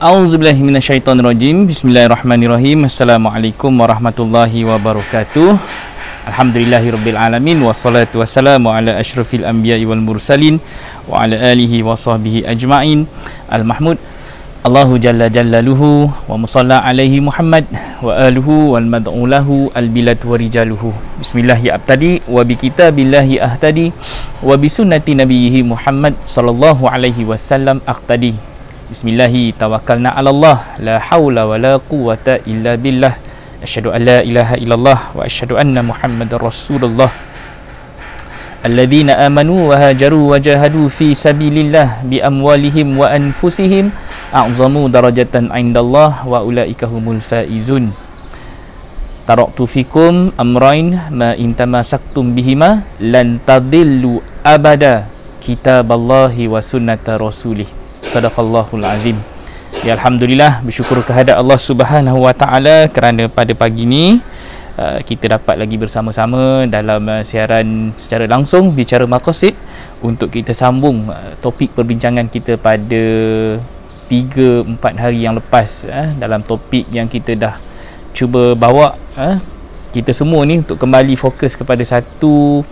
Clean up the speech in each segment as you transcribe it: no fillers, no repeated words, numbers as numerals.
A'udzubillahi minasyaitonirrajim. Bismillahirrahmanirrahim. Assalamualaikum warahmatullahi wabarakatuh. Alhamdulillahirabbil alamin wassalatu wassalamu ala asyrafil anbiya'i wal mursalin wa ala alihi wa sahbihi ajma'in. Al-Mahmud Allahu jalla jallaluhu wa musalla alaihi Muhammad wa aluhu wal mad'u lahu al-bilad wa rijaluhu. Bismillahi abtadi wa bi kitabillahi ahtadi wa bi sunnati nabiyhi Muhammad sallallahu alaihi wasallam aqtadi. Bismillahi tawakkalna 'ala Allah, la haula wa la quwwata illa billah. Asyhadu an la ilaha illallah wa asyhadu anna Muhammadar Rasulullah. Alladzina amanu wa hajaru wa jahadu fi sabilillah bi amwalihim wa anfusihim a'zamu darajatan 'indallah wa ulaika humul faizun. Taraktu fikum amrain ma in tamassaktum bihima lan tadillu abada, kitaballahi wa sunnata rasulih. Sadaqallahul azim. Ya, alhamdulillah, bersyukur kehadrat Allah Subhanahu wa taala kerana pada pagi ni kita dapat lagi bersama-sama dalam siaran secara langsung Bicara Maqasid untuk kita sambung topik perbincangan kita pada 3-4 hari yang lepas, dalam topik yang kita dah cuba bawa kita semua ni untuk kembali fokus kepada satu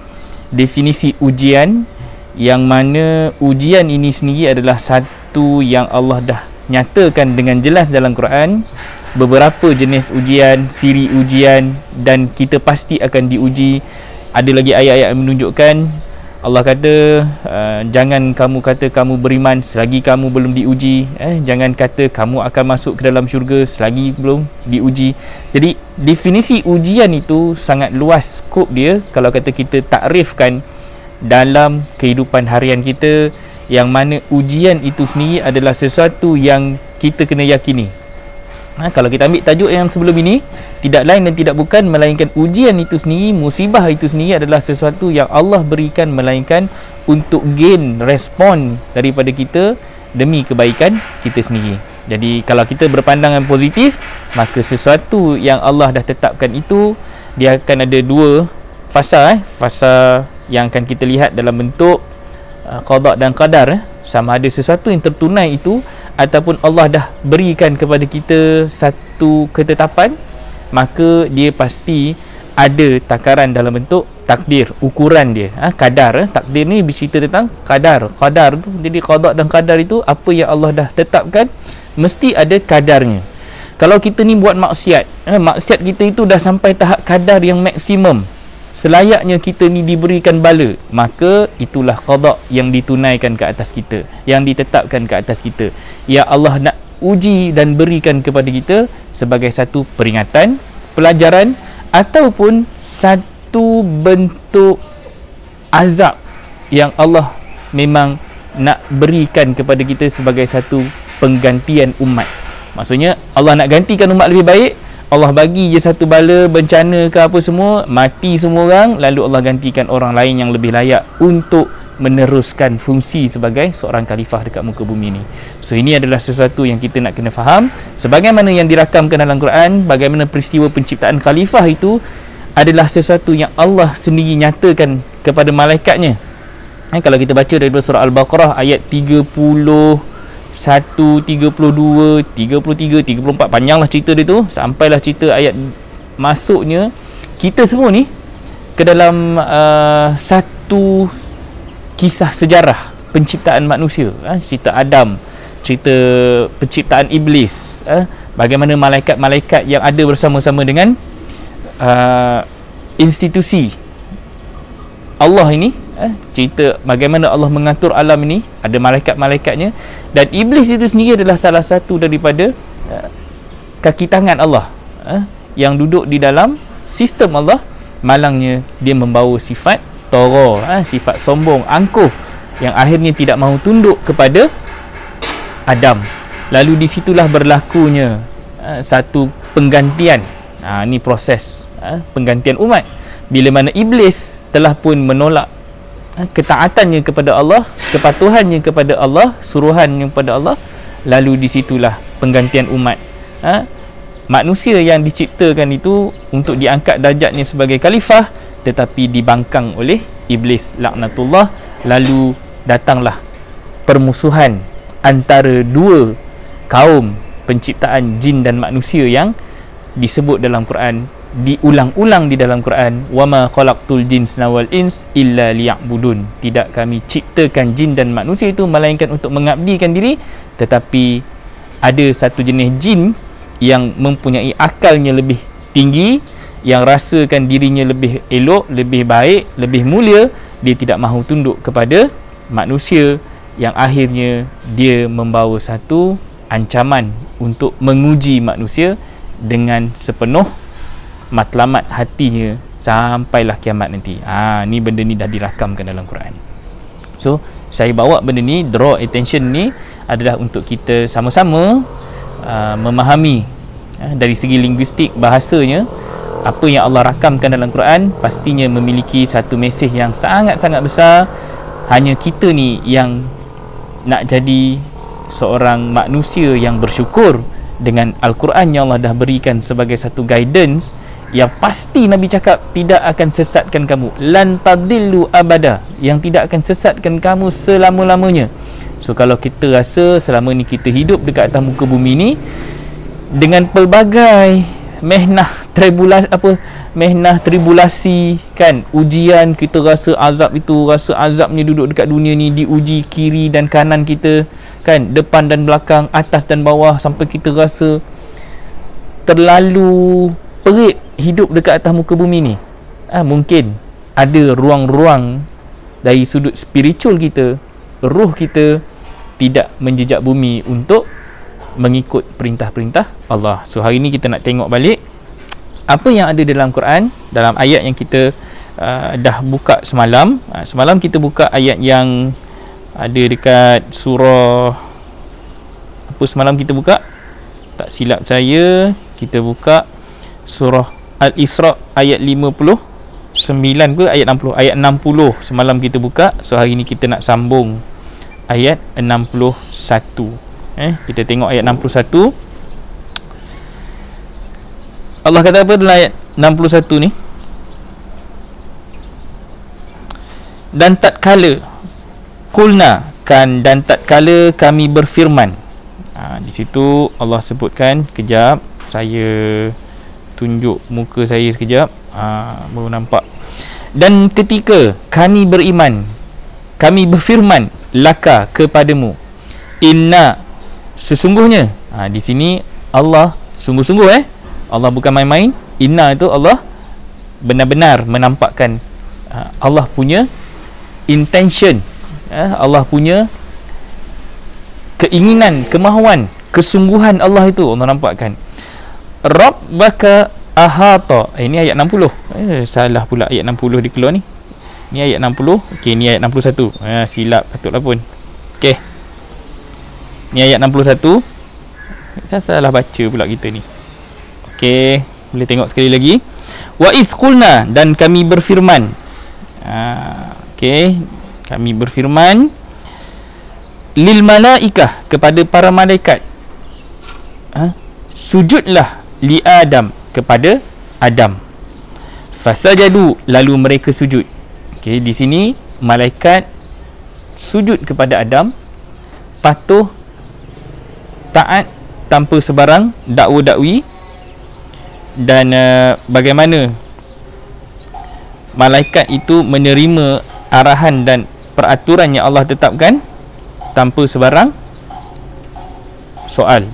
definisi ujian, yang mana ujian ini sendiri adalah satu yang Allah dah nyatakan dengan jelas dalam Quran. Beberapa jenis ujian, siri ujian, dan kita pasti akan diuji. Ada lagi ayat-ayat yang menunjukkan Allah kata jangan kamu kata kamu beriman selagi kamu belum diuji, jangan kata kamu akan masuk ke dalam syurga selagi belum diuji. Jadi definisi ujian itu sangat luas skop dia kalau kata kita takrifkan dalam kehidupan harian kita, yang mana ujian itu sendiri adalah sesuatu yang kita kena yakini. Kalau kita ambil tajuk yang sebelum ini, tidak lain dan tidak bukan melainkan ujian itu sendiri, musibah itu sendiri adalah sesuatu yang Allah berikan, melainkan untuk gain respon daripada kita demi kebaikan kita sendiri. Jadi kalau kita berpandangan positif, maka sesuatu yang Allah dah tetapkan itu, dia akan ada dua fasa. Fasa yang akan kita lihat dalam bentuk qada dan qadar, sama ada sesuatu yang tertunai itu ataupun Allah dah berikan kepada kita satu ketetapan, maka dia pasti ada takaran dalam bentuk takdir, ukuran dia, kadar. Takdir ni bercerita tentang kadar. Qadar tu, jadi qada dan qadar itu apa yang Allah dah tetapkan mesti ada kadarnya. Kalau kita ni buat maksiat, maksiat kita itu dah sampai tahap kadar yang maksimum, selayaknya kita ni diberikan bala, maka itulah qada yang ditunaikan ke atas kita, yang ditetapkan ke atas kita, yang Allah nak uji dan berikan kepada kita sebagai satu peringatan, pelajaran, ataupun satu bentuk azab yang Allah memang nak berikan kepada kita sebagai satu penggantian umat. Maksudnya Allah nak gantikan umat lebih baik, Allah bagi je satu bala, bencana ke apa semua, mati semua orang, lalu Allah gantikan orang lain yang lebih layak untuk meneruskan fungsi sebagai seorang khalifah dekat muka bumi ni. So ini adalah sesuatu yang kita nak kena faham, sebagaimana yang dirakamkan dalam Quran, bagaimana peristiwa penciptaan khalifah itu adalah sesuatu yang Allah sendiri nyatakan kepada malaikatnya. Kalau kita baca dari surah Al-Baqarah ayat 1, 32, 33, 34, panjanglah cerita dia tu, sampailah cerita ayat masuknya kita semua ni ke dalam satu kisah sejarah penciptaan manusia, cerita Adam, cerita penciptaan Iblis, bagaimana malaikat-malaikat yang ada bersama-sama dengan institusi Allah ini, cerita bagaimana Allah mengatur alam ini, ada malaikat-malaikatnya, dan iblis itu sendiri adalah salah satu daripada kaki tangan Allah, yang duduk di dalam sistem Allah. Malangnya dia membawa sifat tara, sifat sombong, angkuh, yang akhirnya tidak mahu tunduk kepada Adam. Lalu di situlah berlakunya satu penggantian. Ini proses penggantian umat, bila mana iblis telah pun menolak ketaatannya kepada Allah, kepatuhannya kepada Allah, suruhannya kepada Allah, lalu di situlah penggantian umat. Manusia yang diciptakan itu untuk diangkat darjatnya sebagai khalifah, tetapi dibangkang oleh iblis laknatullah. Lalu datanglah permusuhan antara dua kaum penciptaan jin dan manusia yang disebut dalam Quran, diulang-ulang di dalam Quran, wama khalaqtul jinsna wal ins illa liya'budun. Tidak kami ciptakan jin dan manusia itu melainkan untuk mengabdikan diri. Tetapi ada satu jenis jin yang mempunyai akalnya lebih tinggi, yang rasakan dirinya lebih elok, lebih baik, lebih mulia. Dia tidak mahu tunduk kepada manusia, yang akhirnya dia membawa satu ancaman untuk menguji manusia dengan sepenuh matlamat hatinya sampailah kiamat nanti. Ni benda ni dah dirakamkan dalam Quran. So saya bawa benda ni, draw attention ni adalah untuk kita sama-sama memahami dari segi linguistik bahasanya, apa yang Allah rakamkan dalam Quran pastinya memiliki satu mesej yang sangat-sangat besar. Hanya kita ni yang nak jadi seorang manusia yang bersyukur dengan Al-Quran yang Allah dah berikan sebagai satu guidance yang pasti Nabi cakap tidak akan sesatkan kamu, lan tadillu abada, yang tidak akan sesatkan kamu selama-lamanya. So kalau kita rasa selama ni kita hidup dekat atas muka bumi ni dengan pelbagai mehnah tribulasi kan, ujian, kita rasa azab itu, rasa azabnya duduk dekat dunia ni, diuji kiri dan kanan kita kan, depan dan belakang, atas dan bawah, sampai kita rasa terlalu perit hidup dekat atas muka bumi ni. Mungkin ada ruang-ruang dari sudut spiritual kita, ruh kita tidak menjejak bumi untuk mengikut perintah-perintah Allah. So hari ni kita nak tengok balik apa yang ada dalam Quran, dalam ayat yang kita dah buka semalam. Semalam kita buka ayat yang ada dekat surah apa semalam kita buka? Tak silap saya, kita buka surah Al-Isra ayat 59 ke ayat 60? Ayat 60 semalam kita buka. So hari ni kita nak sambung ayat 61. Kita tengok ayat 61. Allah kata apa dalam ayat 61 ni? Dan tatkala kulna kan, dan tatkala kami berfirman. Di situ Allah sebutkan, kejap saya tunjuk muka saya sekejap, baru nampak. Dan ketika kami beriman, kami berfirman laka kepadamu, inna sesungguhnya. Di sini Allah sungguh-sungguh Allah bukan main-main. Inna itu Allah benar-benar menampakkan Allah punya intention, Allah punya keinginan, kemahuan, kesungguhan Allah itu Allah nampakkan. Rabbaka ahata. Ini ayat 60. Salah pula ayat 60 dikeluar ni. Ni ayat 60. Okey, ni ayat 61. Silap patutlah pun. Okey. Ni ayat 61. Salah baca pula kita ni. Okey, boleh tengok sekali lagi. Wa iz qulna, dan kami berfirman. Okey, kami berfirman lil malaikah, kepada para malaikat, sujudlah li Adam, kepada Adam. Fasajadu, lalu mereka sujud. Okey, di sini malaikat sujud kepada Adam, patuh, taat tanpa sebarang dakwa-dakwi. Dan bagaimana malaikat itu menerima arahan dan peraturan yang Allah tetapkan tanpa sebarang soal.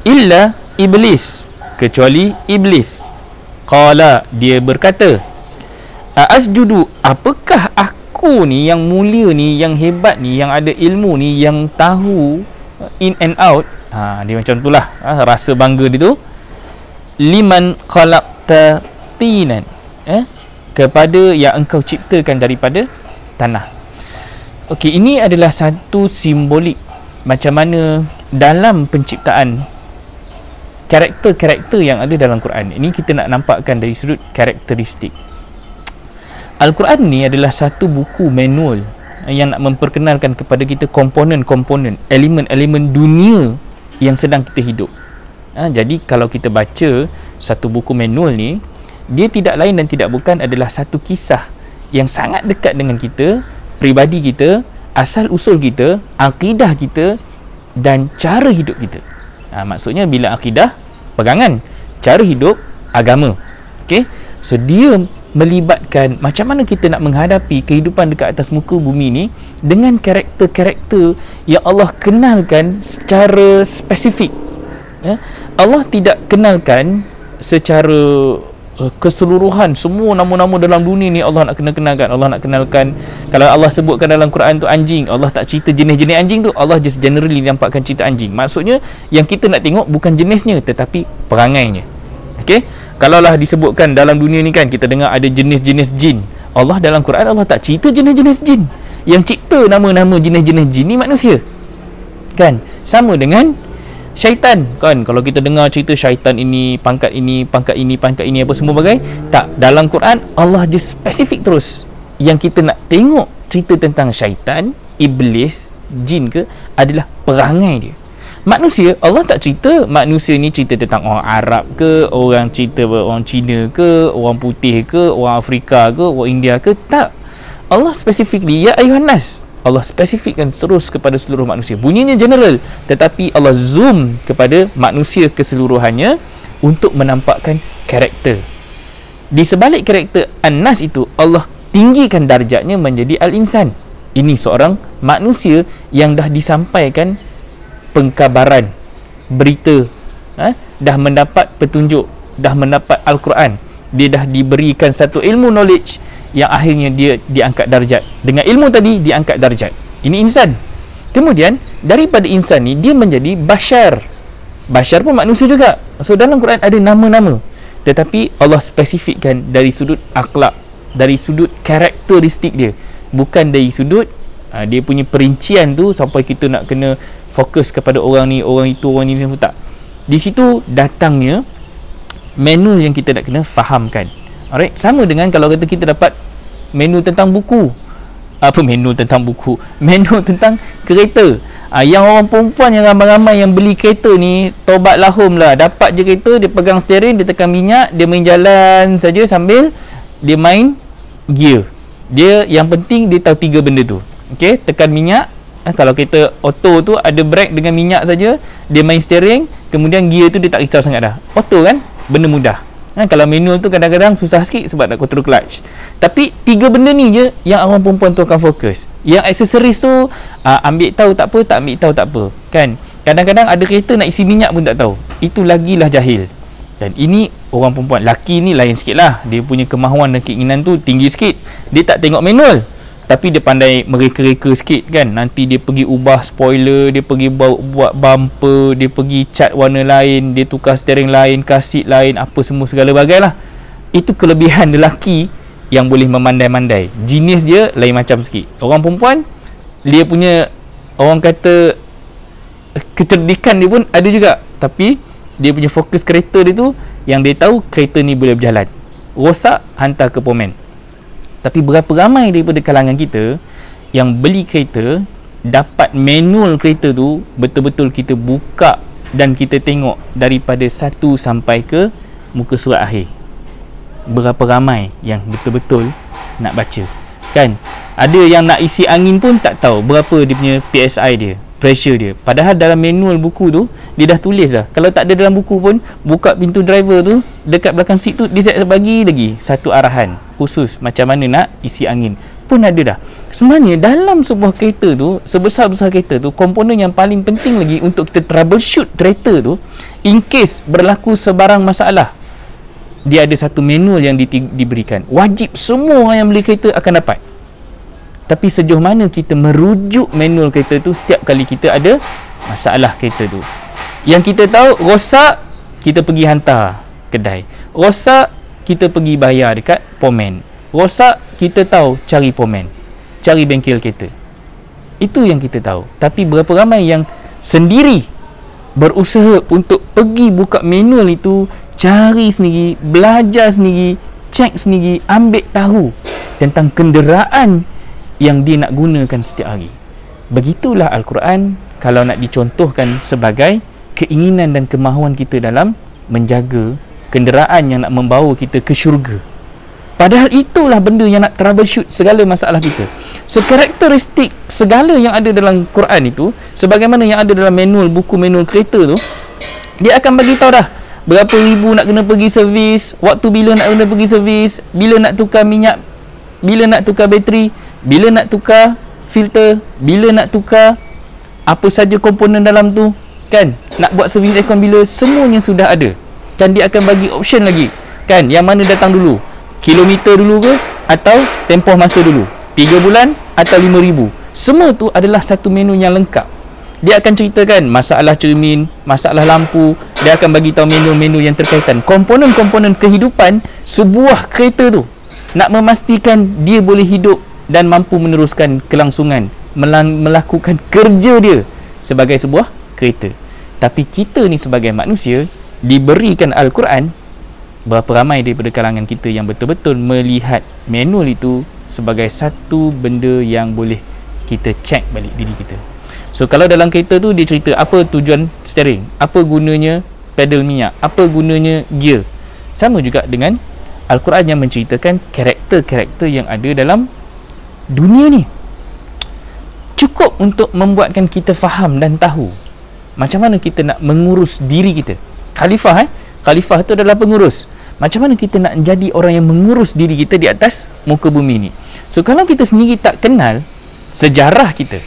Illa iblis, kecuali iblis. Qala, dia berkata, asjudu, apakah aku ni yang mulia ni, yang hebat ni, yang ada ilmu ni, yang tahu in and out, dia macam itulah rasa bangga dia tu. Liman khalaqta tinan, kepada yang engkau ciptakan daripada tanah. Okey, ini adalah satu simbolik macam mana dalam penciptaan karakter-karakter yang ada dalam Quran. Ini kita nak nampakkan dari sudut karakteristik. Al-Quran ni adalah satu buku manual yang nak memperkenalkan kepada kita komponen-komponen, elemen-elemen dunia yang sedang kita hidup. Jadi kalau kita baca satu buku manual ni, dia tidak lain dan tidak bukan adalah satu kisah yang sangat dekat dengan kita, peribadi kita, asal usul kita, akidah kita dan cara hidup kita. Maksudnya bila akidah, pegangan, cara hidup, agama. Okey, so dia melibatkan macam mana kita nak menghadapi kehidupan dekat atas muka bumi ni dengan karakter-karakter yang Allah kenalkan secara spesifik. Allah tidak kenalkan secara keseluruhan semua nama-nama dalam dunia ni Allah nak kenalkan. Allah nak kenalkan, kalau Allah sebutkan dalam Quran tu anjing, Allah tak cerita jenis-jenis anjing tu, Allah just generally nampakkan cerita anjing. Maksudnya yang kita nak tengok bukan jenisnya tetapi perangainya. Okey, kalaulah disebutkan dalam dunia ni kan, kita dengar ada jenis-jenis jin, Allah dalam Quran Allah tak cerita jenis-jenis jin. Yang cipta nama-nama jenis-jenis jin ni manusia. Kan? Sama dengan syaitan kan, kalau kita dengar cerita syaitan ini, pangkat ini, pangkat ini, pangkat ini, apa semua bagai, tak, dalam Quran Allah just spesifik terus. Yang kita nak tengok cerita tentang syaitan, iblis, jin ke, adalah perangai dia. Manusia, Allah tak cerita manusia ni cerita tentang orang Arab ke, orang cerita orang Cina ke, orang putih ke, orang Afrika ke, orang India ke, tak. Allah specifically, ya ayuhan nas, Allah spesifikkan terus kepada seluruh manusia. Bunyinya general, tetapi Allah zoom kepada manusia keseluruhannya untuk menampakkan karakter. Di sebalik karakter An-Nas itu, Allah tinggikan darjatnya menjadi Al-Insan. Ini seorang manusia yang dah disampaikan pengkabaran, berita, dah mendapat petunjuk, dah mendapat Al-Quran, dia dah diberikan satu ilmu knowledge yang akhirnya dia diangkat darjat. Dengan ilmu tadi diangkat darjat. Ini insan. Kemudian daripada insan ni dia menjadi bashar. Bashar pun manusia juga. So dalam Quran ada nama-nama, tetapi Allah spesifikkan dari sudut akhlak, dari sudut karakteristik dia, bukan dari sudut dia punya perincian tu sampai kita nak kena fokus kepada orang ni, orang itu, orang ni, tak. Di situ datangnya menu yang kita nak kena fahamkan. Alright, sama dengan kalau kata kita dapat menu tentang buku. Apa menu tentang buku? Menu tentang kereta. Yang orang perempuan yang ramai-ramai yang beli kereta ni, tobat lahum lah. Dapat je kereta, dia pegang steering, dia tekan minyak, dia main jalan saja sambil dia main gear. Dia yang penting dia tahu 3 benda tu. Okey, tekan minyak. Kalau kereta auto tu ada brake dengan minyak saja, dia main steering, kemudian gear tu dia tak risau sangat dah. Auto kan? Benda mudah. Kalau manual tu kadang-kadang susah sikit sebab nak control clutch. Tapi 3 benda ni je yang orang perempuan tu akan fokus. Yang aksesoris tu ambil tahu tak apa, tak ambil tahu tak apa. Kan? Kadang-kadang ada kereta nak isi minyak pun tak tahu. Itu lagilah jahil. Dan ini orang perempuan. Laki ni lain sikit lah. Dia punya kemahuan dan keinginan tu tinggi sikit. Dia tak tengok manual, tapi dia pandai mereka-reka sikit kan. Nanti dia pergi ubah spoiler, dia pergi buat bumper, dia pergi cat warna lain, dia tukar steering lain, kasit lain, apa semua segala bagai lah. Itu kelebihan lelaki yang boleh memandai-mandai. Jenis dia lain macam sikit. Orang perempuan, dia punya orang kata kecerdikan dia pun ada juga, tapi dia punya fokus kereta dia tu, yang dia tahu kereta ni boleh berjalan. Rosak, hantar ke pomen. Tapi berapa ramai daripada kalangan kita yang beli kereta, dapat manual kereta tu, betul-betul kita buka dan kita tengok daripada 1 sampai ke muka surat akhir. Berapa ramai yang betul-betul nak baca. Kan? Ada yang nak isi angin pun tak tahu berapa dia punya PSI dia, pressure dia. Padahal dalam manual buku tu dia dah tulis dah. Kalau tak ada dalam buku pun, buka pintu driver tu, dekat belakang seat tu dia bagi lagi satu arahan khusus macam mana nak isi angin pun ada dah. Sebenarnya dalam sebuah kereta tu, sebesar-besar kereta tu, komponen yang paling penting lagi untuk kita troubleshoot kereta tu, in case berlaku sebarang masalah, dia ada satu manual yang diberikan. Wajib semua orang yang beli kereta akan dapat. Tapi sejauh mana kita merujuk manual kereta tu setiap kali kita ada masalah kereta tu. Yang kita tahu rosak, kita pergi hantar kedai. Rosak, kita pergi bayar dekat pomen. Rosak, kita tahu cari pomen, cari bengkel kereta. Itu yang kita tahu. Tapi berapa ramai yang sendiri berusaha untuk pergi buka manual itu, cari sendiri, belajar sendiri, cek sendiri, ambil tahu tentang kenderaan yang dia nak gunakan setiap hari. Begitulah Al-Quran kalau nak dicontohkan sebagai keinginan dan kemahuan kita dalam menjaga kenderaan yang nak membawa kita ke syurga. Padahal itulah benda yang nak troubleshoot segala masalah kita. So karakteristik segala yang ada dalam Quran itu, sebagaimana yang ada dalam manual, buku manual kereta tu, dia akan bagi tahu dah berapa ribu nak kena pergi servis, waktu bila nak kena pergi servis, bila nak tukar minyak, bila nak tukar bateri, bila nak tukar filter, bila nak tukar apa saja komponen dalam tu, kan, nak buat servis aircon bila, semuanya sudah ada. Kan dia akan bagi option lagi, kan, yang mana datang dulu, kilometer dulu ke atau tempoh masa dulu, 3 bulan atau 5,000. Semua tu adalah satu menu yang lengkap. Dia akan ceritakan masalah cermin, masalah lampu. Dia akan bagi tahu menu-menu yang terkaitan komponen-komponen kehidupan sebuah kereta tu, nak memastikan dia boleh hidup dan mampu meneruskan kelangsungan melakukan kerja dia sebagai sebuah kereta. Tapi kita ni sebagai manusia diberikan Al-Quran, berapa ramai daripada kalangan kita yang betul-betul melihat manual itu sebagai satu benda yang boleh kita check balik diri kita. So kalau dalam kereta tu dia cerita apa tujuan steering, apa gunanya pedal minyak, apa gunanya gear. Sama juga dengan Al-Quran yang menceritakan karakter-karakter yang ada dalam dunia ni. Cukup untuk membuatkan kita faham dan tahu macam mana kita nak mengurus diri kita. Khalifah Khalifah tu adalah pengurus. Macam mana kita nak jadi orang yang mengurus diri kita di atas muka bumi ni. So kalau kita sendiri tak kenal sejarah kita,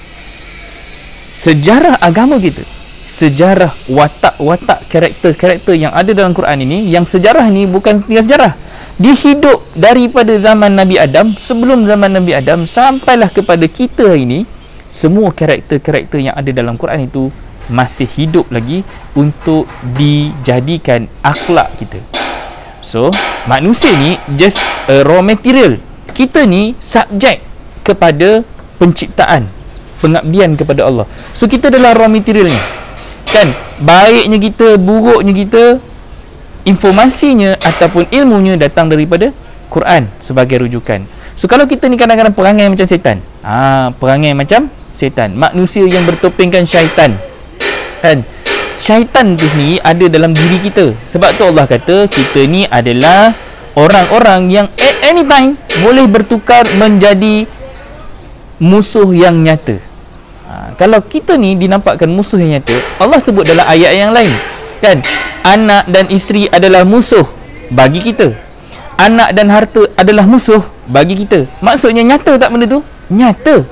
sejarah agama kita, sejarah watak-watak karakter-karakter yang ada dalam Quran ini, yang sejarah ni bukan tinggal sejarah, dia hidup daripada zaman Nabi Adam, sebelum zaman Nabi Adam sampailah kepada kita hari ini. Semua karakter-karakter yang ada dalam Quran itu masih hidup lagi untuk dijadikan akhlak kita. So manusia ni just a raw material. Kita ni subjek kepada penciptaan, pengabdian kepada Allah. So kita adalah raw material ni, kan. Baiknya kita, buruknya kita, informasinya ataupun ilmunya datang daripada Quran sebagai rujukan. So kalau kita ni kadang-kadang perangai macam setan, perangai macam setan, manusia yang bertopengkan syaitan, kan. Syaitan tu sendiri ada dalam diri kita. Sebab tu Allah kata kita ni adalah orang-orang yang at any time boleh bertukar menjadi musuh yang nyata. Kalau kita ni dinampakkan musuh yang nyata, Allah sebut dalam ayat yang lain, kan, anak dan isteri adalah musuh bagi kita, anak dan harta adalah musuh bagi kita. Maksudnya nyata tak benda tu? Nyata.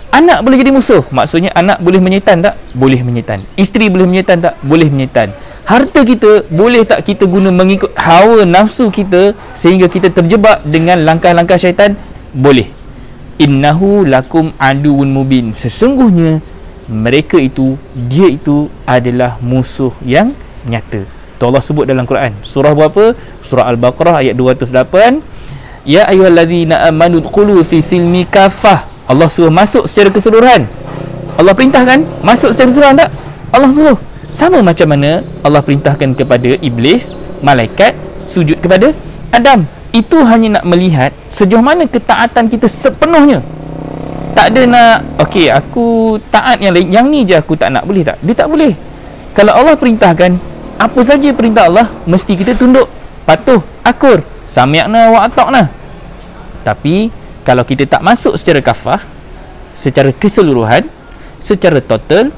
Anak boleh jadi musuh, maksudnya anak boleh menyetan tak? Boleh menyetan. Isteri boleh menyetan tak? Boleh menyetan. Harta kita boleh tak kita guna mengikut hawa nafsu kita sehingga kita terjebak dengan langkah-langkah syaitan? Boleh. Innahu lakum aduun mubin. Sesungguhnya mereka itu, dia itu adalah musuh yang nyata. Tu Allah sebut dalam Quran. Surah berapa? Surah Al-Baqarah ayat 208. Ya ayyuhallazina amanu dkhulu fi silmi kafah. Allah suruh masuk secara keseluruhan. Allah perintahkan masuk secara keseluruhan tak? Allah suruh. Sama macam mana Allah perintahkan kepada iblis, malaikat sujud kepada Adam. Itu hanya nak melihat sejauh mana ketaatan kita sepenuhnya. Tak ada nak, okey aku taat yang lain, yang ni je aku tak nak, boleh tak? Dia tak boleh. Kalau Allah perintahkan, apa saja perintah Allah mesti kita tunduk, patuh, akur, sami'na wa ata'na. Tapi kalau kita tak masuk secara kafah, secara keseluruhan, secara total,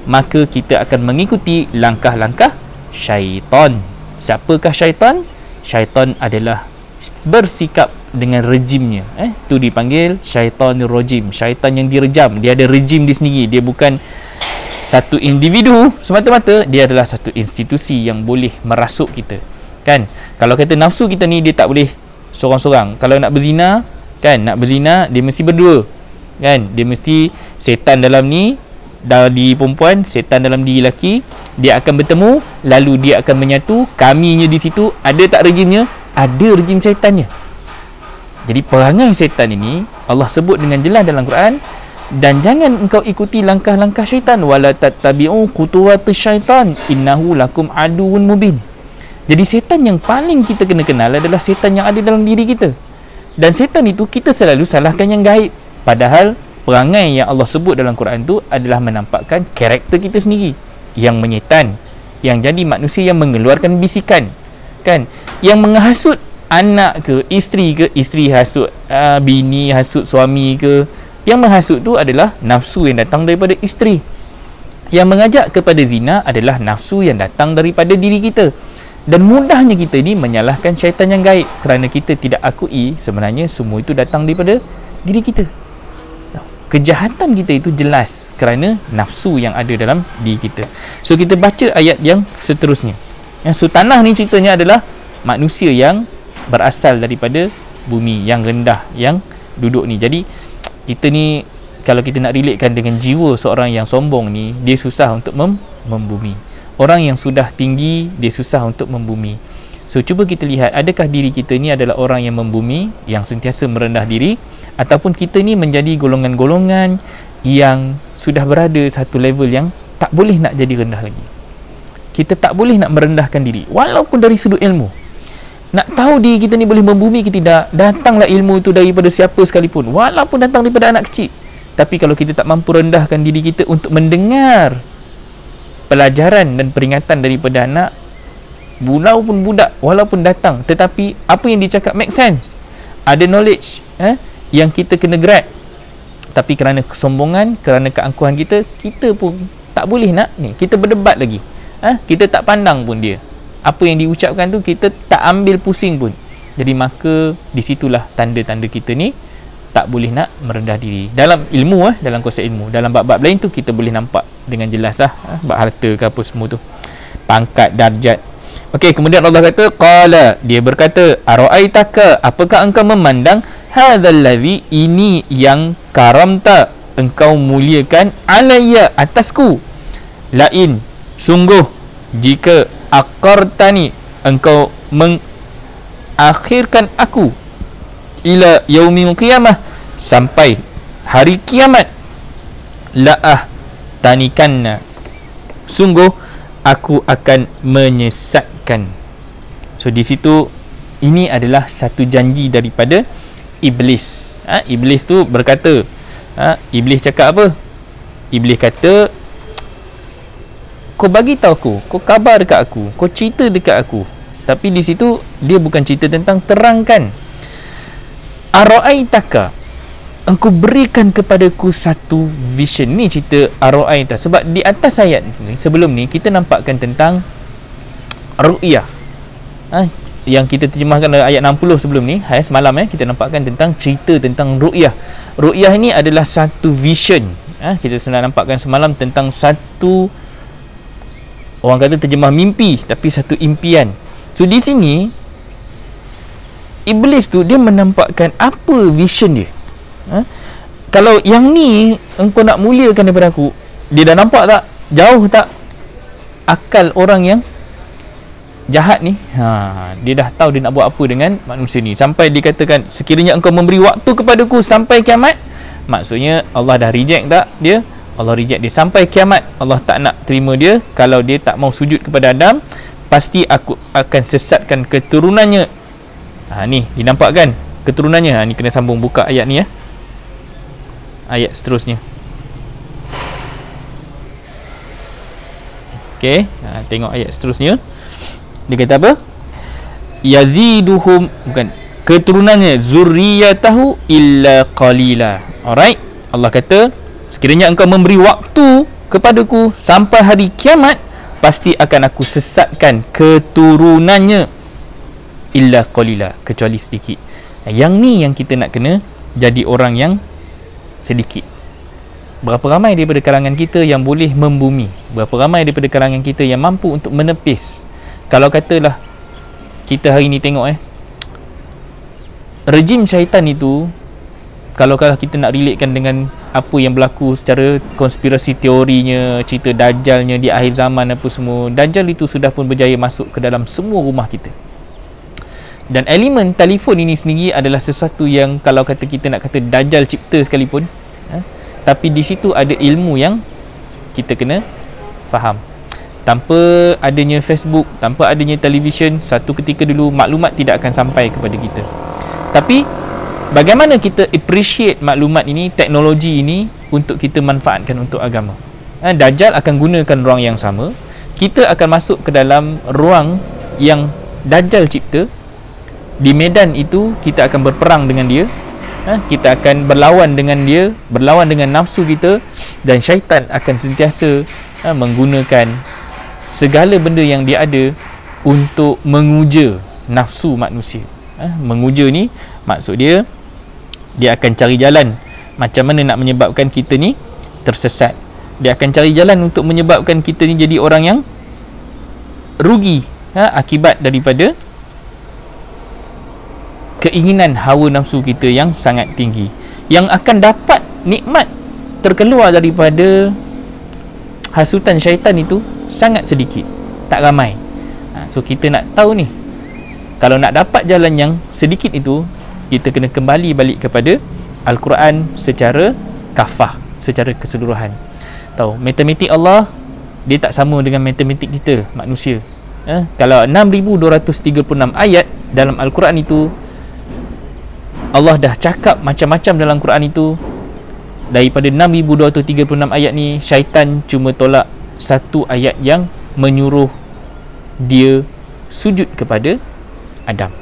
maka kita akan mengikuti langkah-langkah syaitan. Siapakah syaitan? Syaitan adalah bersikap dengan rejimnya. Itu dipanggil syaitanir rajim, syaitan yang direjam. Dia ada rejim dia sendiri. Dia bukan satu individu semata-mata, dia adalah satu institusi yang boleh merasuk kita, kan. Kalau kata nafsu kita ni, dia tak boleh seorang-seorang. Kalau nak berzina, kan, nak berzina dia mesti berdua, kan. Dia mesti setan dalam ni, dalam diri perempuan, setan dalam diri lelaki, dia akan bertemu, lalu dia akan menyatu. Kaminya di situ, ada tak rejimnya? Ada rejim syaitannya. Jadi perangai setan ini Allah sebut dengan jelas dalam Quran. Dan jangan engkau ikuti langkah-langkah syaitan. Wala tattabi'u khutuwatis syaitan innahu lakum aduun mubin. Jadi setan yang paling kita kena kenal adalah setan yang ada dalam diri kita. Dan setan itu kita selalu salahkan yang gaib. Padahal perangai yang Allah sebut dalam Quran itu adalah menampakkan karakter kita sendiri yang menyetan, yang jadi manusia yang mengeluarkan bisikan, kan, yang menghasut anak ke, isteri hasut bini, hasut suami ke, yang menghasut tu adalah nafsu yang datang daripada isteri. Yang mengajak kepada zina adalah nafsu yang datang daripada diri kita. Dan mudahnya kita ni menyalahkan syaitan yang gaib kerana kita tidak akui sebenarnya semua itu datang daripada diri kita. Kejahatan kita itu jelas kerana nafsu yang ada dalam diri kita. So kita baca ayat yang seterusnya. So tanah ni ceritanya adalah manusia yang berasal daripada bumi yang rendah, yang duduk ni. Jadi kita ni, kalau kita nak relatekan dengan jiwa seorang yang sombong ni, dia susah untuk membumi. Orang yang sudah tinggi, dia susah untuk membumi. So cuba kita lihat, adakah diri kita ni adalah orang yang membumi, yang sentiasa merendah diri, ataupun kita ni menjadi golongan-golongan yang sudah berada satu level yang tak boleh nak jadi rendah lagi. Kita tak boleh nak merendahkan diri walaupun dari sudut ilmu. Nak tahu diri kita ni boleh membumi ke tidak, datanglah ilmu itu daripada siapa sekalipun, walaupun datang daripada anak kecil. Tapi kalau kita tak mampu rendahkan diri kita untuk mendengar pelajaran dan peringatan daripada anak, walaupun budak, walaupun datang, tetapi apa yang dicakap make sense, ada knowledge yang kita kena grab, tapi kerana kesombongan, kerana keangkuhan kita, kita pun tak boleh nak ni, kita berdebat lagi, kita tak pandang pun dia, apa yang diucapkan tu kita tak ambil pusing pun. Jadi maka disitulah tanda-tanda kita ni tak boleh nak merendah diri dalam ilmu, dalam konsep ilmu. Dalam bab-bab lain tu kita boleh nampak dengan jelas bab harta ke apa semua tu, pangkat, darjat. Okey, kemudian Allah kata, qala, dia berkata, ara'aitaka, apakah engkau memandang, hadzal ladzi, ini yang karamta, engkau muliakan, alayya, atasku, lain, sungguh jika aqartani, engkau mengakhirkan aku, ila yaumil qiyamah, sampai hari kiamat, la'ah tanikanna, sungguh aku akan menyesatkan. So di situ ini adalah satu janji daripada iblis. Iblis tu berkata, iblis cakap apa? Iblis kata, kau bagi tahu aku, kau kabar dekat aku, kau cerita dekat aku. Tapi di situ dia bukan cerita tentang terangkan. Ara'aitaka, engkau berikan kepadaku satu vision. Ni cerita ara'aita. Sebab di atas ayat ni, sebelum ni kita nampakkan tentang ru'yah. Yang kita terjemahkan ayat 60 sebelum ni, semalam kita nampakkan tentang cerita tentang ru'yah. Ru'yah ini adalah satu vision. Kita sedang nampakkan semalam tentang satu, orang kata terjemah mimpi, tapi satu impian. So di sini iblis tu dia menampakkan apa vision dia. Kalau yang ni engkau nak muliakan daripada aku, dia dah nampak tak? Jauh tak akal orang yang jahat ni? Dia dah tahu dia nak buat apa dengan manusia ni. Sampai dikatakan, sekiranya engkau memberi waktu kepadaku sampai kiamat, maksudnya Allah dah reject tak dia? Allah reject dia sampai kiamat. Allah tak nak terima dia. Kalau dia tak mau sujud kepada Adam, pasti aku akan sesatkan keturunannya. Ni dinampakkan keturunannya. Ni kena sambung buka ayat ni ayat seterusnya. Okey, tengok ayat seterusnya. Dia kata apa? Yaziduhum, bukan, keturunannya, zurriyatahu illa qalila. Alright, Allah kata, sekiranya engkau memberi waktu kepadaku sampai hari kiamat, pasti akan aku sesatkan keturunannya illa qalila, kecuali sedikit. Yang ni yang kita nak kena jadi orang yang sedikit. Berapa ramai daripada kalangan kita yang boleh membumi? Berapa ramai daripada kalangan kita yang mampu untuk menepis? Kalau katalah kita hari ni tengok rejim syaitan itu, kalau kita nak relatekan dengan apa yang berlaku secara konspirasi teorinya, cerita Dajjalnya di akhir zaman apa semua, Dajjal itu sudah pun berjaya masuk ke dalam semua rumah kita. Dan elemen telefon ini sendiri adalah sesuatu yang kalau kata kita nak kata Dajjal cipta sekalipun, tapi di situ ada ilmu yang kita kena faham. Tanpa adanya Facebook, tanpa adanya televisyen, satu ketika dulu maklumat tidak akan sampai kepada kita. Tapi bagaimana kita appreciate maklumat ini, teknologi ini untuk kita manfaatkan untuk agama. Dajjal akan gunakan ruang yang sama. Kita akan masuk ke dalam ruang yang Dajjal cipta, Di medan itu kita akan berperang dengan dia, kita akan berlawan dengan dia, berlawan dengan nafsu kita, dan syaitan akan sentiasa menggunakan segala benda yang dia ada untuk menguja nafsu manusia. Menguja ni maksud dia akan cari jalan macam mana nak menyebabkan kita ni tersesat. Dia akan cari jalan untuk menyebabkan kita ni jadi orang yang rugi akibat daripada keinginan hawa nafsu kita yang sangat tinggi. Yang akan dapat nikmat terkeluar daripada hasutan syaitan itu sangat sedikit, tak ramai. So kita nak tahu ni, kalau nak dapat jalan yang sedikit itu, kita kena kembali balik kepada Al-Quran secara kafah, secara keseluruhan. Tahu, matematik Allah dia tak sama dengan matematik kita manusia. Kalau 6236 ayat dalam Al-Quran itu, Allah dah cakap macam-macam dalam Quran itu. Daripada 6236 ayat ni, syaitan cuma tolak satu ayat yang menyuruh dia sujud kepada Adam.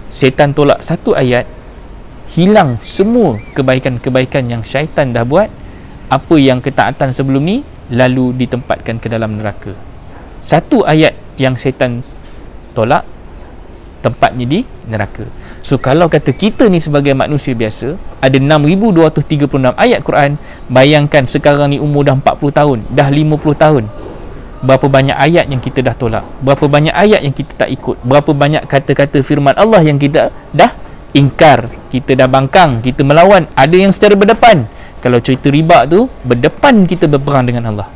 Syaitan tolak satu ayat, hilang semua kebaikan-kebaikan yang syaitan dah buat. Apa yang ketaatan sebelum ni lalu ditempatkan ke dalam neraka. Satu ayat yang syaitan tolak, tempatnya di neraka. So kalau kata kita ni sebagai manusia biasa ada 6236 ayat Quran, bayangkan sekarang ni umur dah 40 tahun, dah 50 tahun, berapa banyak ayat yang kita dah tolak, berapa banyak ayat yang kita tak ikut, berapa banyak kata-kata firman Allah yang kita dah ingkar, kita dah bangkang, kita melawan. Ada yang secara berdepan. Kalau cerita riba tu, berdepan kita berperang dengan Allah.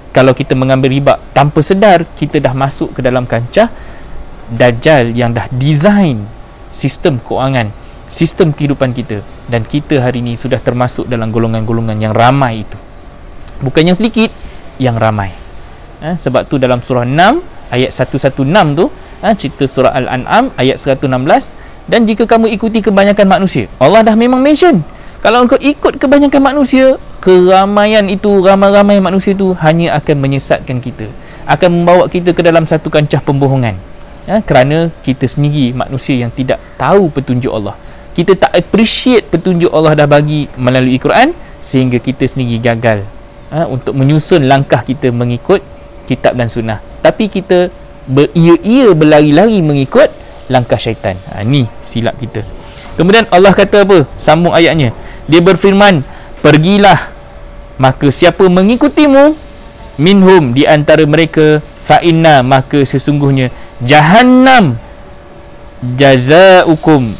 Kalau kita mengambil riba tanpa sedar, kita dah masuk ke dalam kancah Dajjal yang dah design sistem keuangan, sistem kehidupan kita. Dan kita hari ini sudah termasuk dalam golongan-golongan yang ramai itu. Bukan yang sedikit, yang ramai. Sebab tu dalam surah 6 ayat 116 tu, cerita surah Al-An'am ayat 116, dan jika kamu ikuti kebanyakan manusia, Allah dah memang mention, kalau engkau ikut kebanyakan manusia, keramaian itu, ramai-ramai manusia itu hanya akan menyesatkan kita, akan membawa kita ke dalam satu kancah pembohongan. Kerana kita sendiri manusia yang tidak tahu petunjuk Allah, kita tak appreciate petunjuk Allah dah bagi melalui Quran, sehingga kita sendiri gagal untuk menyusun langkah kita mengikut kitab dan sunnah. Tapi kita beria-ia berlari-lari mengikut langkah syaitan. Ni silap kita. Kemudian Allah kata apa? Sambung ayatnya. Dia berfirman, pergilah, maka siapa mengikutimu minhum, di antara mereka, fa inna, maka sesungguhnya jahannam jazaukum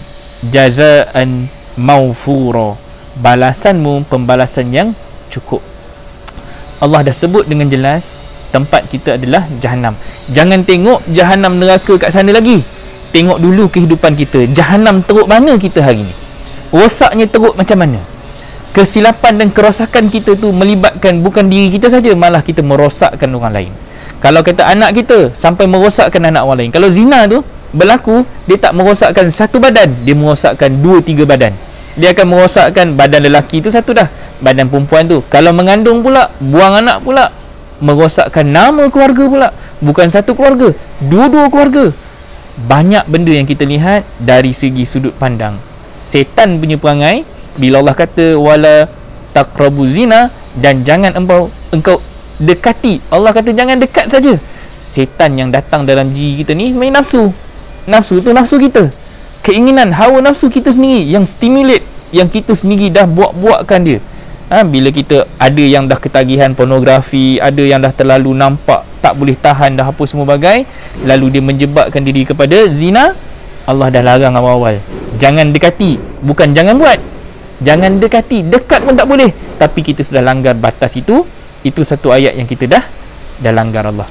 jazaan maufura, balasanmu pembalasan yang cukup. Allah dah sebut dengan jelas tempat kita adalah Jahannam. Jangan tengok Jahannam neraka kat sana lagi. Tengok dulu kehidupan kita. Jahannam teruk mana kita hari ni? Rosaknya teruk macam mana? Kesilapan dan kerosakan kita tu melibatkan bukan diri kita saja, malah kita merosakkan orang lain. Kalau kata anak kita sampai merosakkan anak orang lain. Kalau zina tu berlaku, dia tak merosakkan satu badan, dia merosakkan 2-3 badan. Dia akan merosakkan badan lelaki tu satu dah, badan perempuan tu. Kalau mengandung pula, buang anak pula, merosakkan nama keluarga pula. Bukan satu keluarga, 2 keluarga. Banyak benda yang kita lihat dari segi sudut pandang setan punya perangai. Bila Allah kata wala taqrabu zina, dan jangan engkau dekati, Allah kata jangan dekat saja. Setan yang datang dalam diri kita ni main nafsu. Nafsu tu nafsu kita, keinginan hawa nafsu kita sendiri yang stimulate, yang kita sendiri dah buat-buatkan dia. Bila kita ada yang dah ketagihan pornografi, ada yang dah terlalu nampak tak boleh tahan dah apa semua bagai, lalu dia menjebakkan diri kepada zina, Allah dah larang awal-awal. Jangan dekati, bukan jangan buat, jangan dekati, dekat pun tak boleh. Tapi kita sudah langgar batas itu. Itu satu ayat yang kita dah langgar Allah.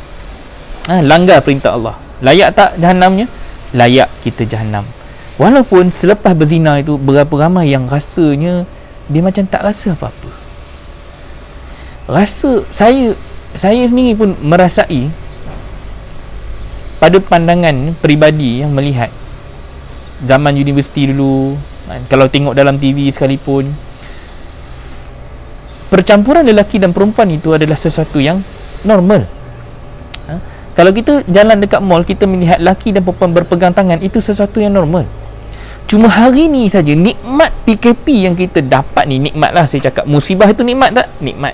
Langgar perintah Allah. Layak tak Jahannamnya? Layak kita Jahannam. Walaupun selepas berzina itu, berapa ramai yang rasanya dia macam tak rasa apa-apa. Rasa saya sendiri pun merasai, pada pandangan peribadi yang melihat zaman universiti dulu, kalau tengok dalam TV sekalipun, percampuran lelaki dan perempuan itu adalah sesuatu yang normal. Kalau kita jalan dekat mall, kita melihat lelaki dan perempuan berpegang tangan, itu sesuatu yang normal. Cuma hari ni saja nikmat PKP yang kita dapat ni, nikmat lah saya cakap. Musibah itu nikmat tak? Nikmat.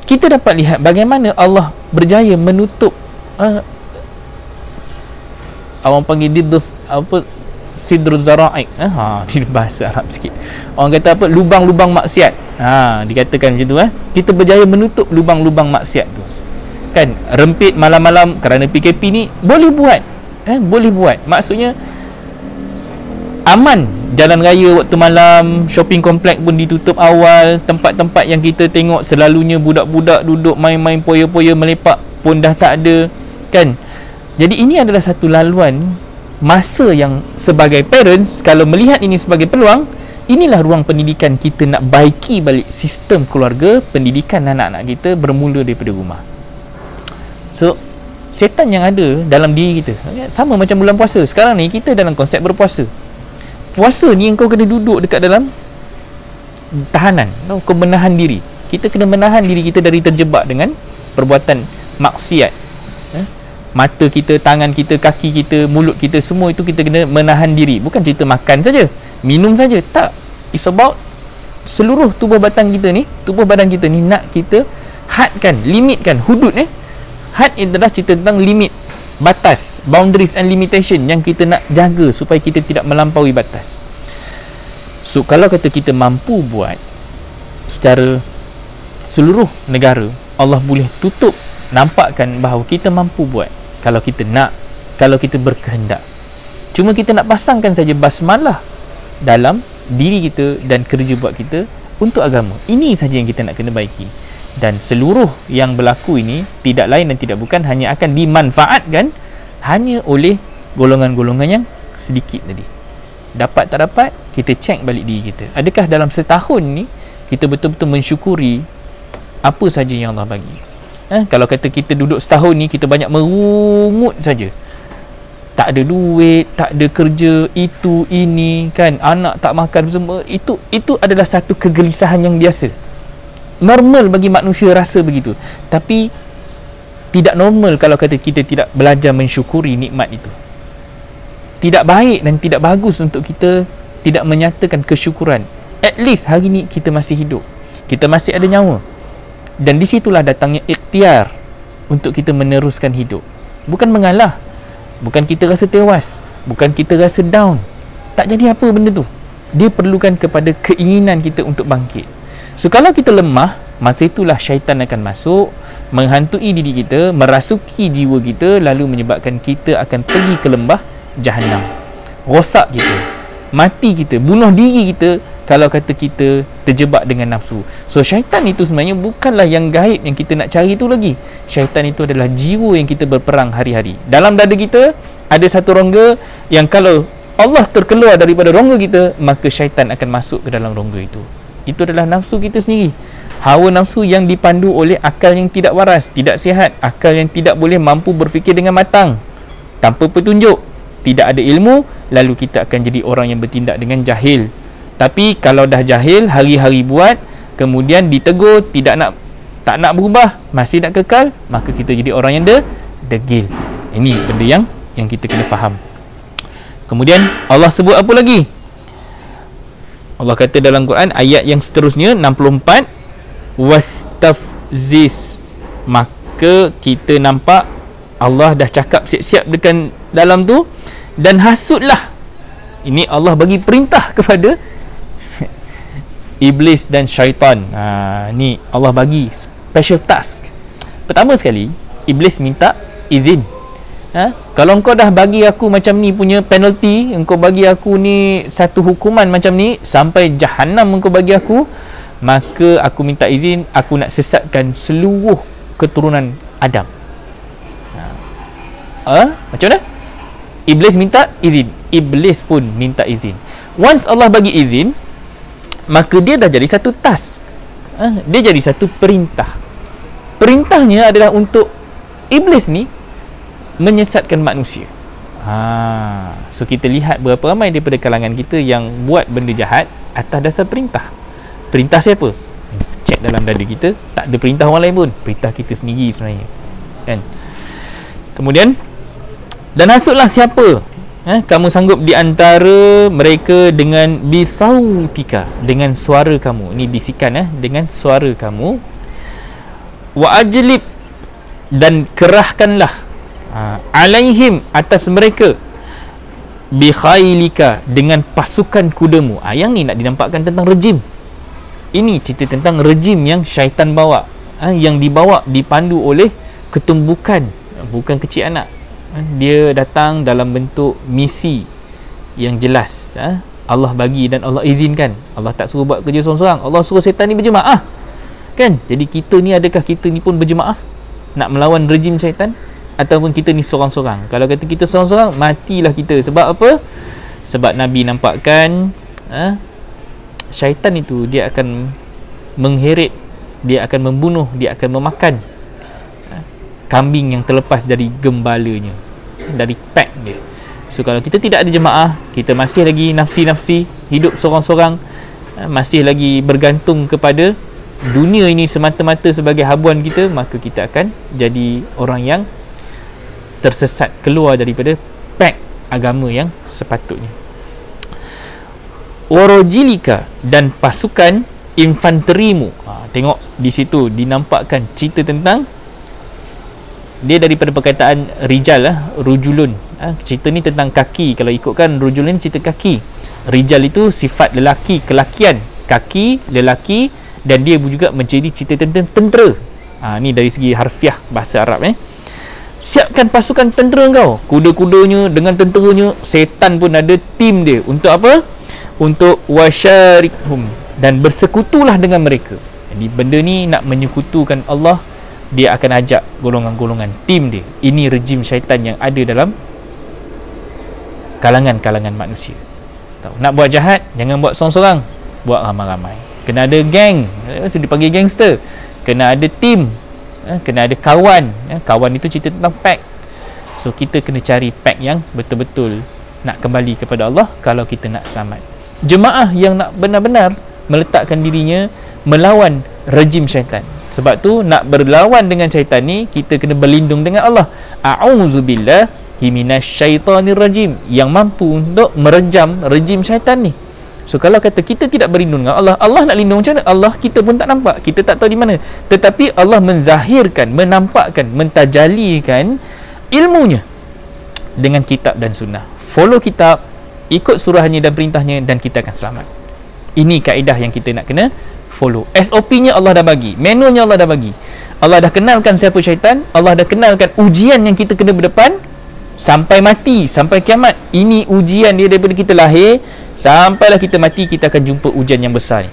Kita dapat lihat bagaimana Allah berjaya menutup orang panggil didus apa, sidrul zara'i, di bahasa Arab sikit, orang kata apa, lubang-lubang maksiat, dikatakan macam tu. Kita berjaya menutup lubang-lubang maksiat tu kan. Rempit malam-malam kerana PKP ni boleh buat, boleh buat, maksudnya aman. Jalan raya waktu malam, shopping kompleks pun ditutup awal, tempat-tempat yang kita tengok selalunya budak-budak duduk main-main poya-poya melepak pun dah tak ada kan. Jadi ini adalah satu laluan masa yang sebagai parents, kalau melihat ini sebagai peluang, inilah ruang pendidikan kita nak baiki balik sistem keluarga, pendidikan anak-anak kita bermula daripada rumah. So syaitan yang ada dalam diri kita sama macam bulan puasa. Sekarang ni kita dalam konsep berpuasa. Puasa ni engkau kena duduk dekat dalam tahanan, kau menahan diri. Kita kena menahan diri kita dari terjebak dengan perbuatan maksiat. Mata kita, tangan kita, kaki kita, mulut kita, semua itu kita kena menahan diri. Bukan cerita makan saja, minum saja, tak. It's about seluruh tubuh badan kita ni, tubuh badan kita ni nak kita hadkan, limitkan, hudud had adalah cerita tentang limit, batas, boundaries and limitation yang kita nak jaga supaya kita tidak melampaui batas. So kalau kata kita mampu buat secara seluruh negara, Allah boleh tutup, nampakkan bahawa kita mampu buat kalau kita nak, kalau kita berkehendak. Cuma kita nak pasangkan saja basmalah dalam diri kita dan kerja buat kita untuk agama. Ini saja yang kita nak kena baiki. Dan seluruh yang berlaku ini tidak lain dan tidak bukan hanya akan dimanfaatkan hanya oleh golongan-golongan yang sedikit tadi. Dapat tak dapat, kita cek balik diri kita. Adakah dalam setahun ni kita betul-betul mensyukuri apa saja yang Allah bagi? Kalau kata kita duduk setahun ni kita banyak merungut saja, tak ada duit, tak ada kerja, itu ini kan, anak tak makan semua, itu adalah satu kegelisahan yang biasa. Normal bagi manusia rasa begitu. Tapi tidak normal kalau kata kita tidak belajar mensyukuri nikmat itu. Tidak baik dan tidak bagus untuk kita tidak menyatakan kesyukuran. At least hari ni kita masih hidup, kita masih ada nyawa. Dan di situlah datangnya ikhtiar untuk kita meneruskan hidup. Bukan mengalah, bukan kita rasa tewas, bukan kita rasa down. Tak jadi apa benda tu. Dia perlukan kepada keinginan kita untuk bangkit. So kalau kita lemah, masa itulah syaitan akan masuk, menghantui diri kita, merasuki jiwa kita, lalu menyebabkan kita akan pergi ke lembah Jahannam. Rosak kita, mati kita, bunuh diri kita kalau kata kita terjebak dengan nafsu. So syaitan itu sebenarnya bukanlah yang gaib yang kita nak cari tu lagi. Syaitan itu adalah jiwa yang kita berperang hari-hari. Dalam dada kita ada satu rongga yang kalau Allah terkeluar daripada rongga kita, maka syaitan akan masuk ke dalam rongga itu. Itu adalah nafsu kita sendiri. Hawa nafsu yang dipandu oleh akal yang tidak waras, tidak sihat, akal yang tidak boleh mampu berfikir dengan matang, tanpa petunjuk, tidak ada ilmu, lalu kita akan jadi orang yang bertindak dengan jahil. Tapi kalau dah jahil, hari-hari buat, kemudian ditegur, tak nak berubah, masih nak kekal, maka kita jadi orang yang degil. Ini benda yang kita kena faham. Kemudian Allah sebut apa lagi? Allah kata dalam Quran ayat yang seterusnya 64, wastafziz. Maka kita nampak Allah dah cakap siap-siap dekat dalam tu, dan hasutlah. Ini Allah bagi perintah kepada iblis dan syaitan. Ni Allah bagi special task. Pertama sekali, iblis minta izin. Kalau engkau dah bagi aku macam ni punya penalty, engkau bagi aku ni satu hukuman macam ni, sampai Jahannam engkau bagi aku, maka aku minta izin, aku nak sesatkan seluruh keturunan Adam. Macam mana? Iblis minta izin, iblis pun minta izin. Once Allah bagi izin, maka dia dah jadi satu task. Dia jadi satu perintah. Perintahnya adalah untuk iblis ni menyesatkan manusia. So kita lihat berapa ramai daripada kalangan kita yang buat benda jahat atas dasar perintah. Perintah siapa? Cek dalam dada kita, tak ada perintah orang lain pun, perintah kita sendiri sebenarnya kan. Kemudian, dan hasutlah siapa Kamu sanggup di antara mereka dengan bisautika, dengan suara kamu. Ini bisikan, dengan suara kamu. Wa ajlib, dan kerahkanlah alaihim, atas mereka, bi khailika, dengan pasukan kudamu. Yang ni nak dinampakkan tentang rejim. Ini cerita tentang rejim yang syaitan bawa, yang dibawa, dipandu oleh ketumbukan, bukan kecil anak. Dia datang dalam bentuk misi yang jelas. Allah bagi dan Allah izinkan. Allah tak suruh buat kerja seorang-seorang. Allah suruh setan ni berjemaah, kan? Jadi kita ni, adakah kita ni pun berjemaah nak melawan rejim syaitan, ataupun kita ni seorang-seorang? Kalau kata kita seorang-seorang, matilah kita. Sebab apa? Sebab Nabi nampakkan syaitan itu dia akan mengheret, dia akan membunuh, dia akan memakan kambing yang terlepas dari gembalanya, dari pack dia. So kalau kita tidak ada jemaah, kita masih lagi nafsi-nafsi, hidup seorang-seorang, masih lagi bergantung kepada dunia ini semata-mata sebagai habuan kita, maka kita akan jadi orang yang tersesat, keluar daripada pack agama yang sepatutnya. Warojilika, dan pasukan infanterimu. Tengok di situ dinampakkan cerita tentang, dia daripada perkataan rijal, rujulun. Cerita ni tentang kaki. Kalau ikutkan rujulun, cerita kaki. Rijal itu sifat lelaki, kelakian. Kaki, lelaki, dan dia juga menjadi cerita tentang tentera. Ni dari segi harfiah bahasa Arab. Siapkan pasukan tentera kau, kuda-kudanya dengan tenteranya. Setan pun ada tim dia. Untuk apa? Untuk wasyarikhum, dan bersekutulah dengan mereka. Jadi benda ni nak menyekutukan Allah, dia akan ajak golongan-golongan tim dia. Ini rejim syaitan yang ada dalam kalangan-kalangan manusia. Nak buat jahat, jangan buat seorang-seorang, buat ramai-ramai. Kena ada geng, dipanggil gangster. Kena ada tim, kena ada kawan. Kawan itu cerita tentang pack. So kita kena cari pack yang betul-betul nak kembali kepada Allah kalau kita nak selamat. Jemaah yang nak benar-benar meletakkan dirinya melawan rejim syaitan. Sebab tu nak berlawan dengan syaitan ni, kita kena berlindung dengan Allah. A'udzubillahi minasyaitonir rajim, yang mampu untuk merejam rejim syaitan ni. So kalau kata kita tidak berlindung dengan Allah, Allah nak lindung macam mana? Allah kita pun tak nampak, kita tak tahu di mana. Tetapi Allah menzahirkan, menampakkan, mentajalikan ilmunya dengan kitab dan sunnah. Follow kitab, ikut surahnya dan perintahnya, dan kita akan selamat. Ini kaedah yang kita nak kena follow. SOP-nya Allah dah bagi, manualnya Allah dah bagi. Allah dah kenalkan siapa syaitan, Allah dah kenalkan ujian yang kita kena berdepan sampai mati, sampai kiamat. Ini ujian dia daripada kita lahir sampailah kita mati, kita akan jumpa ujian yang besar ni.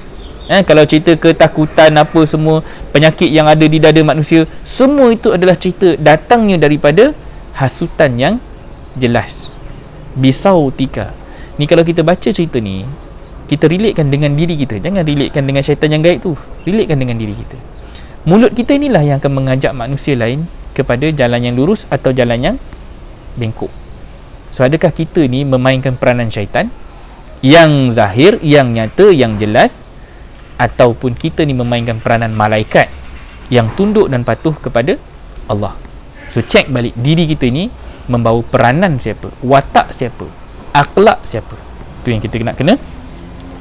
Kalau cerita ketakutan apa semua, penyakit yang ada di dada manusia, semua itu adalah cerita datangnya daripada hasutan yang jelas. Bisautika. Ni kalau kita baca cerita ni, kita relatekan dengan diri kita. Jangan relatekan dengan syaitan yang gaib tu. Relatekan dengan diri kita. Mulut kita inilah yang akan mengajak manusia lain kepada jalan yang lurus atau jalan yang bengkok. So adakah kita ni memainkan peranan syaitan yang zahir, yang nyata, yang jelas, ataupun kita ni memainkan peranan malaikat yang tunduk dan patuh kepada Allah? So cek balik diri kita ni membawa peranan siapa, watak siapa, akhlak siapa. Itu yang kita kena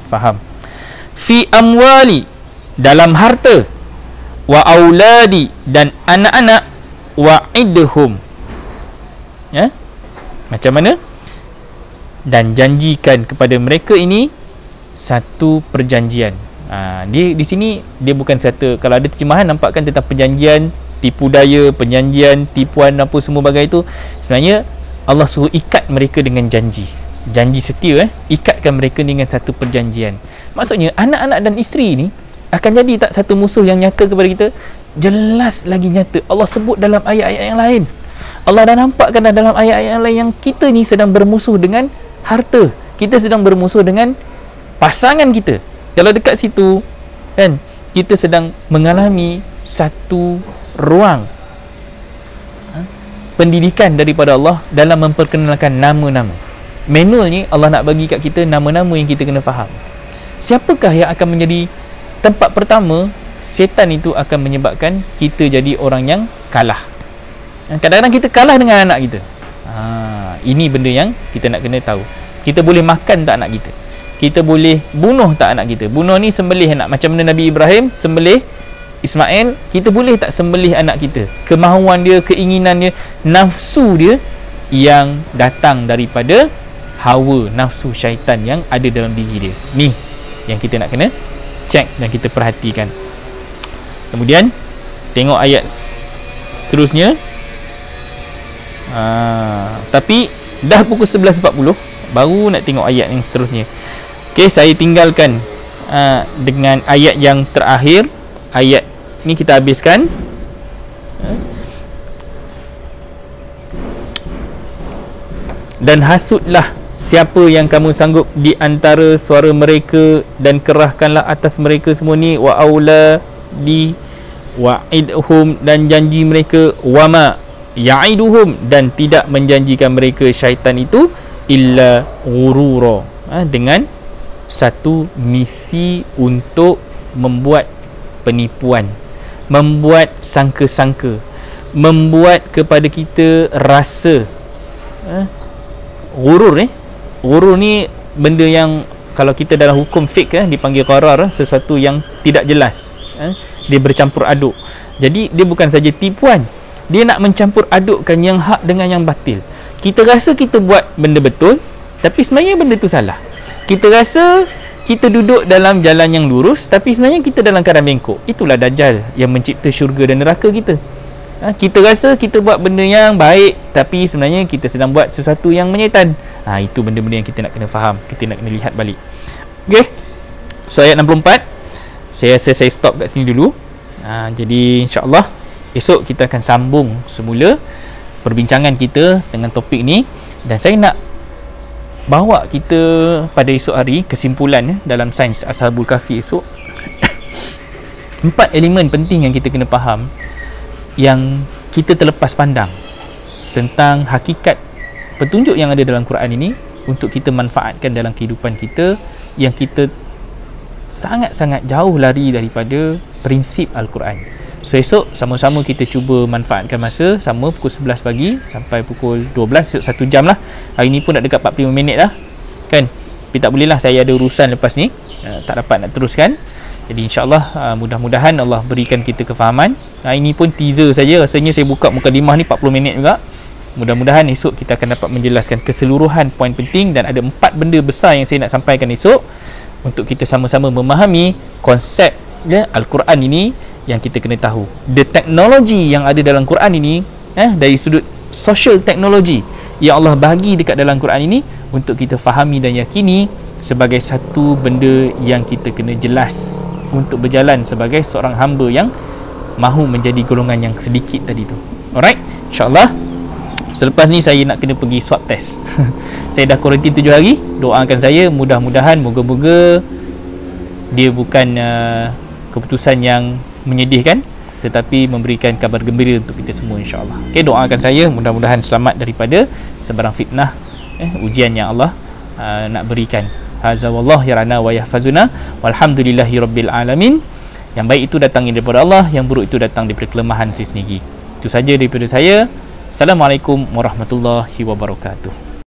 faham. Fi amwali, dalam harta, wa auladi, dan anak-anak, wa idhum, macam mana? Dan janjikan kepada mereka ini satu perjanjian. Dia di sini dia bukan satu, kalau ada terjemahan nampakkan tentang perjanjian, tipu daya, perjanjian, tipuan apa semua bagai itu. Sebenarnya Allah suruh ikat mereka dengan janji setia. Ikatkan mereka dengan satu perjanjian. Maksudnya anak-anak dan isteri ni akan jadi tak satu musuh yang nyata kepada kita? Jelas lagi nyata. Allah sebut dalam ayat-ayat yang lain. Allah dah nampakkan dalam ayat-ayat yang lain yang kita ni sedang bermusuh dengan harta, kita sedang bermusuh dengan pasangan kita. Kalau dekat situ kan, kita sedang mengalami satu ruang pendidikan daripada Allah dalam memperkenalkan nama-nama. Manual ni Allah nak bagi kat kita nama-nama yang kita kena faham. Siapakah yang akan menjadi tempat pertama? Setan itu akan menyebabkan kita jadi orang yang kalah. Kadang-kadang kita kalah dengan anak kita. Ini benda yang kita nak kena tahu. Kita boleh makan tak anak kita? Kita boleh bunuh tak anak kita? Bunuh ni sembelih anak, macam mana Nabi Ibrahim sembelih Ismail. Kita boleh tak sembelih anak kita? Kemahuan dia, keinginan dia, nafsu dia yang datang daripada hawa nafsu syaitan yang ada dalam diri dia. Ni yang kita nak kena cek dan kita perhatikan. Kemudian tengok ayat seterusnya. Tapi dah pukul 11.40 baru nak tengok ayat yang seterusnya. Okey, saya tinggalkan dengan ayat yang terakhir. Ayat ni kita habiskan. Dan hasutlah siapa yang kamu sanggup di antara suara mereka, dan kerahkanlah atas mereka semua ni, wa aula di wa'idhum, dan janji mereka, wama ya'iduhum, dan tidak menjanjikan mereka syaitan itu illa ghurura, dengan satu misi untuk membuat penipuan, membuat sangka-sangka, membuat kepada kita rasa. Ghurur ghurur ni benda yang kalau kita dalam hukum fiqh dipanggil gharar, sesuatu yang tidak jelas, dia bercampur aduk. Jadi dia bukan saja tipuan, dia nak mencampur adukkan yang hak dengan yang batil. Kita rasa kita buat benda betul, tapi sebenarnya benda tu salah. Kita rasa kita duduk dalam jalan yang lurus, tapi sebenarnya kita dalam keadaan bengkok. Itulah Dajjal yang mencipta syurga dan neraka kita. Kita rasa kita buat benda yang baik, tapi sebenarnya kita sedang buat sesuatu yang menyaitan. Itu benda-benda yang kita nak kena faham, kita nak kena lihat balik. Okey, so ayat 64 saya rasa saya stop kat sini dulu. Jadi insya-Allah esok kita akan sambung semula perbincangan kita dengan topik ni, dan saya nak bawa kita pada esok hari kesimpulan dalam sains Ashabul Kahfi esok. 4 elemen penting yang kita kena faham, yang kita terlepas pandang tentang hakikat petunjuk yang ada dalam Quran ini untuk kita manfaatkan dalam kehidupan kita, yang kita sangat-sangat jauh lari daripada prinsip Al-Quran. So esok sama-sama kita cuba manfaatkan masa sama pukul 11 pagi sampai pukul 12, 1 jam lah. Hari ni pun dah dekat 45 minit dah kan. Tapi tak boleh lah, saya ada urusan lepas ni, tak dapat nak teruskan. Jadi insyaAllah mudah-mudahan Allah berikan kita kefahaman. Ini pun teaser saja, rasanya saya buka mukadimah ni 40 minit juga. Mudah-mudahan esok kita akan dapat menjelaskan keseluruhan poin penting, dan ada 4 benda besar yang saya nak sampaikan esok untuk kita sama-sama memahami konsep Al-Quran ini yang kita kena tahu. The teknologi yang ada dalam Quran ini, dari sudut social teknologi yang Allah bagi dekat dalam Quran ini, untuk kita fahami dan yakini sebagai satu benda yang kita kena jelas untuk berjalan sebagai seorang hamba yang mahu menjadi golongan yang sedikit tadi tu. Alright, insyaAllah selepas ni saya nak kena pergi swab test. Saya dah kuarantin 7 hari. Doakan saya, mudah-mudahan, moga-moga dia bukan keputusan yang menyedihkan, tetapi memberikan kabar gembira untuk kita semua insya-Allah. Okey, doakan saya mudah-mudahan selamat daripada sebarang fitnah, ujian yang Allah nak berikan. Hadza wallahu yarana wa yahfazuna walhamdulillahi rabbil alamin. Yang baik itu datang daripada Allah, yang buruk itu datang daripada kelemahan saya sendiri. Itu saja daripada saya. Assalamualaikum warahmatullahi wabarakatuh.